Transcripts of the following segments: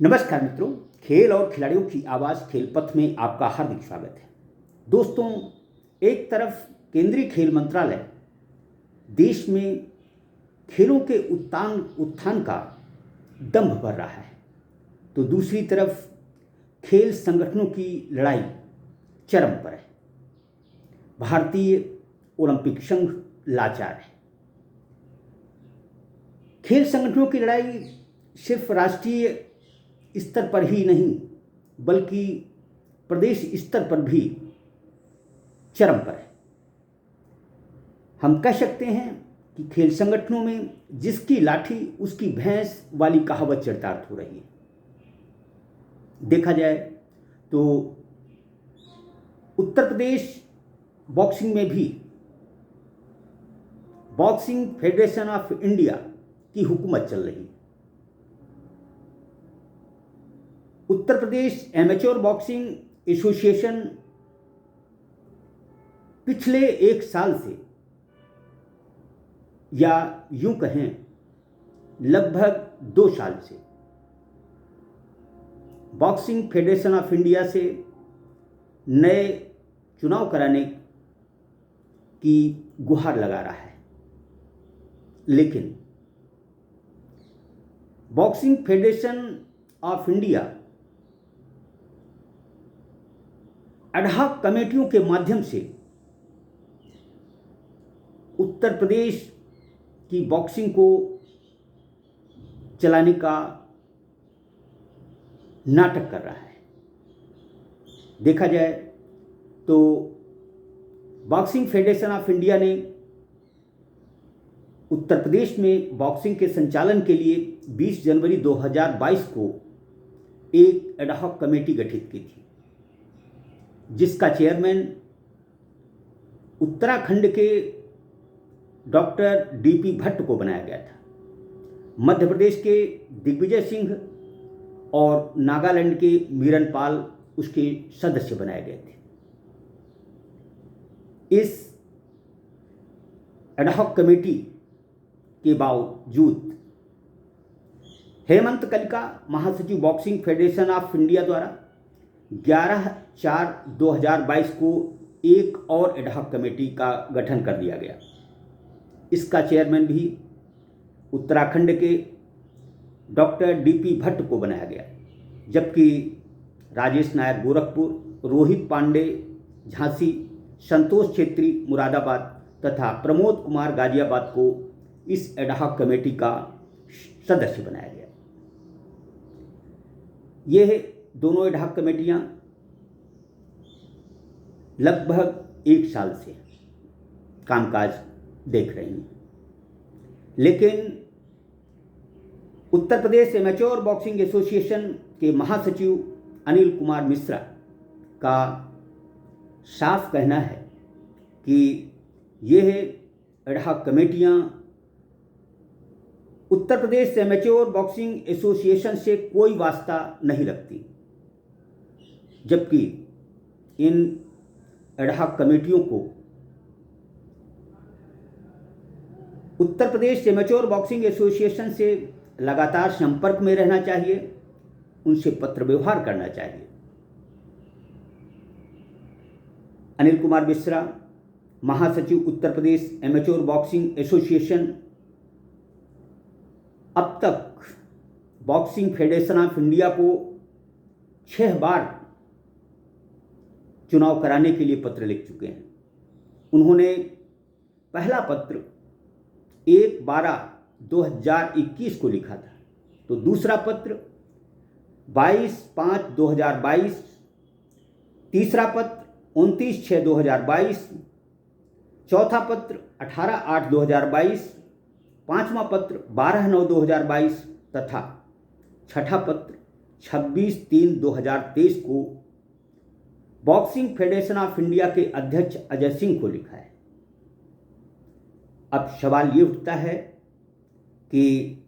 नमस्कार मित्रों, खेल और खिलाड़ियों की आवाज़ खेल पथ में आपका हार्दिक स्वागत है। दोस्तों, एक तरफ केंद्रीय खेल मंत्रालय देश में खेलों के उत्थान का दंभ भर रहा है, तो दूसरी तरफ खेल संगठनों की लड़ाई चरम पर है। भारतीय ओलंपिक संघ लाचार है। खेल संगठनों की लड़ाई सिर्फ राष्ट्रीय स्तर पर ही नहीं बल्कि प्रदेश स्तर पर भी चरम पर है। हम कह सकते हैं कि खेल संगठनों में जिसकी लाठी उसकी भैंस वाली कहावत चरितार्थ हो रही है। देखा जाए तो उत्तर प्रदेश बॉक्सिंग में भी बॉक्सिंग फेडरेशन ऑफ इंडिया की हुकूमत चल रही है। उत्तर प्रदेश एमेच्योर बॉक्सिंग एसोसिएशन पिछले एक साल से, या यूं कहें लगभग 2 साल से, बॉक्सिंग फेडरेशन ऑफ इंडिया से नए चुनाव कराने की गुहार लगा रहा है। लेकिन boxing federation of India ad hoc कमेटियों के माध्यम से उत्तर प्रदेश की बॉक्सिंग को चलाने का नाटक कर रहा है। देखा जाए तो बॉक्सिंग फेडरेशन ऑफ इंडिया ने उत्तर प्रदेश में बॉक्सिंग के संचालन के लिए 20 जनवरी 2022 को एक एडहॉक कमेटी गठित की थी, जिसका चेयरमैन उत्तराखंड के डॉक्टर डीपी भट्ट को बनाया गया था। मध्य प्रदेश के दिग्विजय सिंह और नागालैंड के मीरन पाल उसके सदस्य बनाए गए थे। इस एडहॉक कमेटी के बावजूद हेमंत कलिका, महासचिव बॉक्सिंग फेडरेशन ऑफ इंडिया द्वारा 11/4/2022 को एक और एडहॉक कमेटी का गठन कर दिया गया। इसका चेयरमैन भी उत्तराखंड के डॉक्टर डीपी भट्ट को बनाया गया, जबकि राजेश नायर गोरखपुर, रोहित पांडे झांसी, संतोष छेत्री मुरादाबाद तथा प्रमोद कुमार गाजियाबाद को इस एडहॉक कमेटी का सदस्य बनाया गया। यह दोनों एडहॉक कमेटियां लगभग 1 साल से कामकाज देख रही हैं, लेकिन उत्तर प्रदेश एमेच्योर बॉक्सिंग एसोसिएशन के महासचिव अनिल कुमार मिश्रा का साफ कहना है कि यह एडहॉक कमेटियां उत्तर प्रदेश एमेच्योर बॉक्सिंग एसोसिएशन से कोई वास्ता नहीं रखती, जबकि इन एडहॉक कमेटियों को उत्तर प्रदेश एमेच्योर बॉक्सिंग एसोसिएशन से लगातार संपर्क में रहना चाहिए, उनसे पत्र व्यवहार करना चाहिए। अनिल कुमार मिश्रा, महासचिव Uttar Pradesh amateur boxing association, अब तक बॉक्सिंग फेडरेशन ऑफ इंडिया को 6 बार चुनाव कराने के लिए पत्र लिख चुके हैं। उन्होंने पहला पत्र 1/12/2021 को लिखा था, तो दूसरा पत्र 22/5/2022, तीसरा पत्र 29/6/2022, चौथा पत्र 18/8/2022, पांचवा पत्र 12/9/2022 तथा छठा पत्र 26/3/2023 को बॉक्सिंग फेडरेशन ऑफ इंडिया के अध्यक्ष अजय सिंह को लिखा है। अब सवाल ये उठता है कि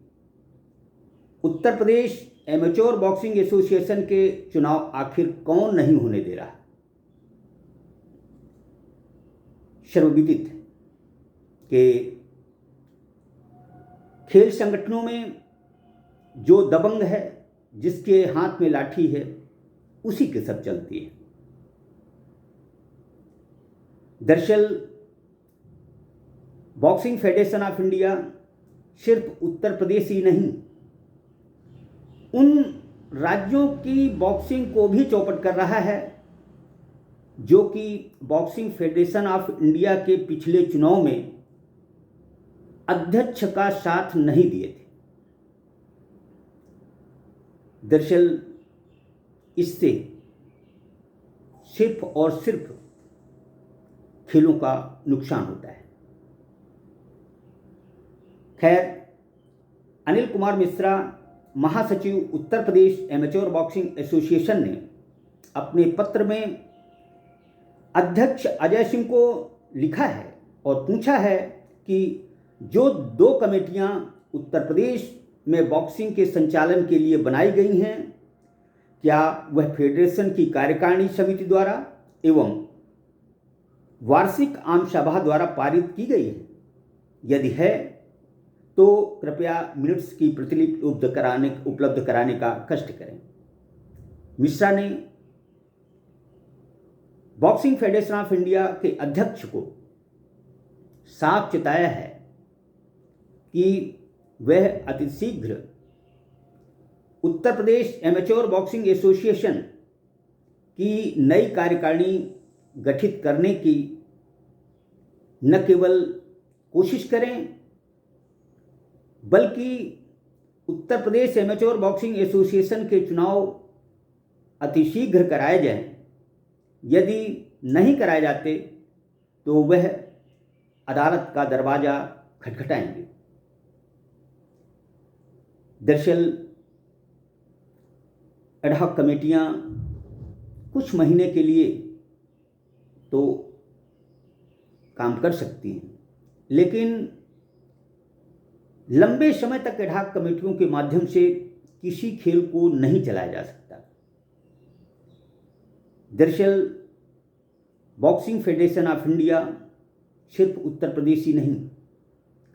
उत्तर प्रदेश एमेच्योर बॉक्सिंग एसोसिएशन के चुनाव आखिर कौन नहीं होने दे रहा। सर्वविदित है कि खेल संगठनों में जो दबंग है जिसके हाथ में लाठी है उसी के सब चलती है। दरअसल बॉक्सिंग फेडरेशन ऑफ इंडिया सिर्फ उत्तर प्रदेश ही नहीं, उन राज्यों की बॉक्सिंग को भी चौपट कर रहा है जो कि बॉक्सिंग फेडरेशन ऑफ इंडिया के पिछले चुनाव में अध्यक्ष का साथ नहीं दिए थे। दरअसल इससे सिर्फ और सिर्फ खेलों का नुकसान होता है। खैर, अनिल कुमार मिश्रा, महासचिव Uttar Pradesh amateur boxing association ने अपने पत्र में अध्यक्ष अजय सिंह को लिखा है और पूछा है कि जो 2 कमेटियां उत्तर प्रदेश में बॉक्सिंग के संचालन के लिए बनाई गई हैं, क्या वह फेडरेशन की कार्यकारिणी समिति द्वारा एवं वार्षिक आम सभा द्वारा पारित की गई है? यदि है तो कृपया मिनट्स की प्रतिलिपि उपलब्ध कराने का कष्ट करें। मिश्रा ने बॉक्सिंग फेडरेशन ऑफ इंडिया के अध्यक्ष को साफ चिताया है कि वह अतिशीघ्र उत्तर प्रदेश एमेच्योर बॉक्सिंग एसोसिएशन की नई कार्यकारिणी गठित करने की न केवल कोशिश करें बल्कि उत्तर प्रदेश एमेच्योर बॉक्सिंग एसोसिएशन के चुनाव अतिशीघ्र कराए जाएं। यदि नहीं कराए जाते तो वह अदालत का दरवाज़ा खटखटाएंगे। दरअसल एडहॉक कमेटियां कुछ महीने के लिए तो काम कर सकती हैं, लेकिन लंबे समय तक एडहॉक कमेटियों के माध्यम से किसी खेल को नहीं चलाया जा सकता। दरअसल बॉक्सिंग फेडरेशन ऑफ इंडिया सिर्फ उत्तर प्रदेश ही नहीं,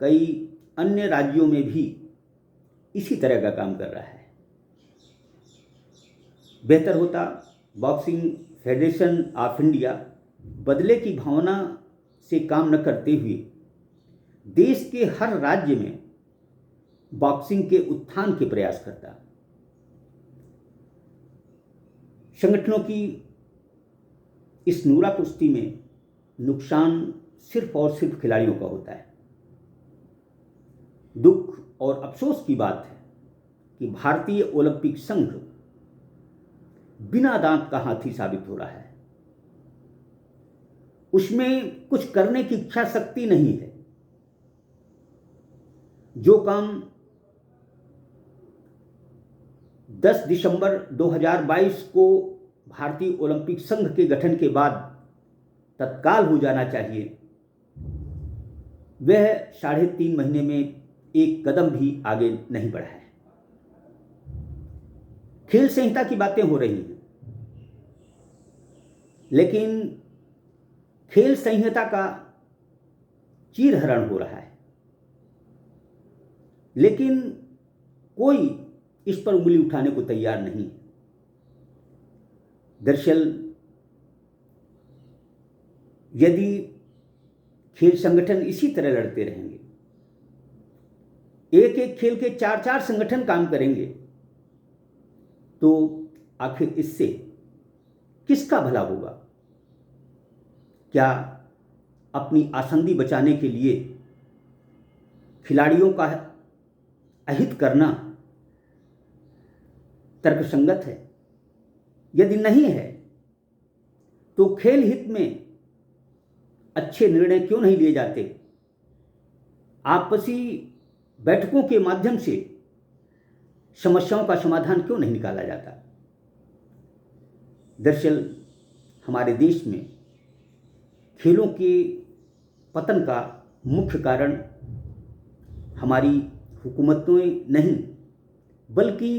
कई अन्य राज्यों में भी इसी तरह का काम कर रहा है। बेहतर होता बॉक्सिंग फेडरेशन ऑफ इंडिया बदले की भावना से काम न करते हुए देश के हर राज्य में बॉक्सिंग के उत्थान के प्रयास करता। संगठनों की इस नूरा कुश्ती में नुकसान सिर्फ और सिर्फ खिलाड़ियों का होता है। दुख और अफसोस की बात है कि भारतीय ओलंपिक संघ बिना दांत का हाथी साबित हो रहा है। उसमें कुछ करने की इच्छा शक्ति नहीं है। जो काम 10 दिसंबर 2022 को भारतीय ओलंपिक संघ के गठन के बाद तत्काल हो जाना चाहिए, वह 3.5 महीने में एक कदम भी आगे नहीं बढ़ा है। खेल संहिता की बातें हो रही हैं, लेकिन खेल संहिता का चीरहरण हो रहा है, लेकिन कोई इस पर उंगली उठाने को तैयार नहीं। दरअसल यदि खेल संगठन इसी तरह लड़ते रहेंगे, एक एक खेल के 4-4 संगठन काम करेंगे, तो आखिर इससे किसका भला होगा? क्या अपनी आसंदी बचाने के लिए खिलाड़ियों का अहित करना तर्कसंगत है? यदि नहीं है तो खेल हित में अच्छे निर्णय क्यों नहीं लिए जाते? आपसी बैठकों के माध्यम से समस्याओं का समाधान क्यों नहीं निकाला जाता? दरअसल हमारे देश में खेलों के पतन का मुख्य कारण हमारी हुकूमतें नहीं बल्कि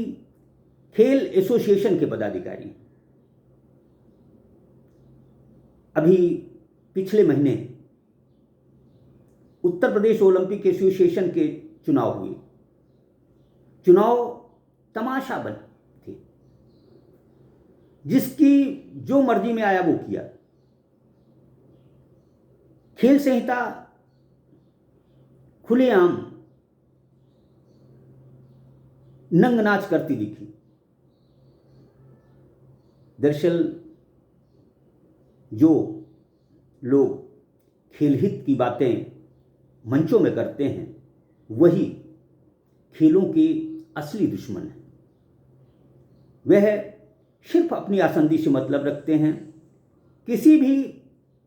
खेल एसोसिएशन के पदाधिकारी। अभी पिछले महीने उत्तर प्रदेश ओलंपिक एसोसिएशन के चुनाव हुए। चुनाव तमाशा बना, जिसकी जो मर्जी में आया वो किया। खेल संहिता खुलेआम नंग नाच करती दिखी। दरअसल जो लोग खेल हित की बातें मंचों में करते हैं वही खेलों के असली दुश्मन हैं। वह सिर्फ अपनी आसंदी से मतलब रखते हैं। किसी भी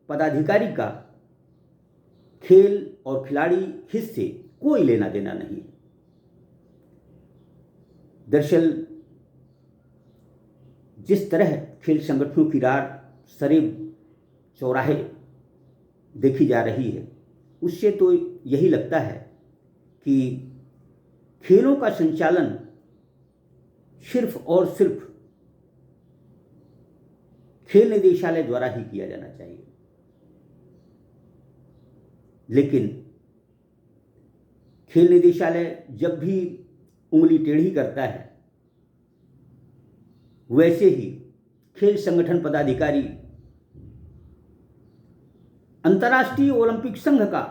पदाधिकारी का खेल और खिलाड़ी हित से कोई लेना देना नहीं। दरअसल जिस तरह खेल संगठनों की रार सरेब चौराहे देखी जा रही है, उससे तो यही लगता है कि खेलों का संचालन सिर्फ और सिर्फ खेल निदेशालय द्वारा ही किया जाना चाहिए। लेकिन खेल निदेशालय जब भी उंगली टेढ़ी करता है, वैसे ही खेल संगठन पदाधिकारी अंतर्राष्ट्रीय ओलंपिक संघ का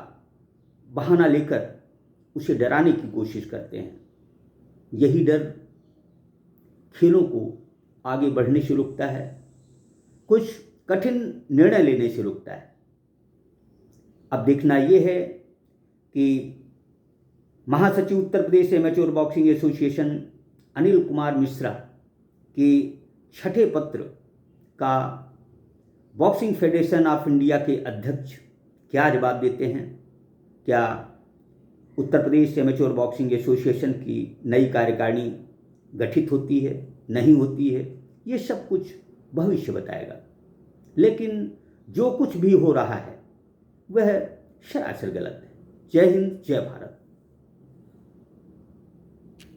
बहाना लेकर उसे डराने की कोशिश करते हैं। यही डर खेलों को आगे बढ़ने से रोकता है, कुछ कठिन निर्णय लेने से रोकता है। अब देखना यह है कि महासचिव Uttar Pradesh amateur boxing association Anil Kumar Mishra के छठे पत्र का बॉक्सिंग फेडरेशन ऑफ इंडिया के अध्यक्ष क्या जवाब देते हैं। क्या उत्तर प्रदेश एमेच्योर बॉक्सिंग एसोसिएशन की नई कार्यकारिणी गठित होती है, नहीं होती है, ये सब कुछ भविष्य बताएगा। लेकिन जो कुछ भी हो रहा है वह सरासर गलत है। जय हिंद, जय भारत।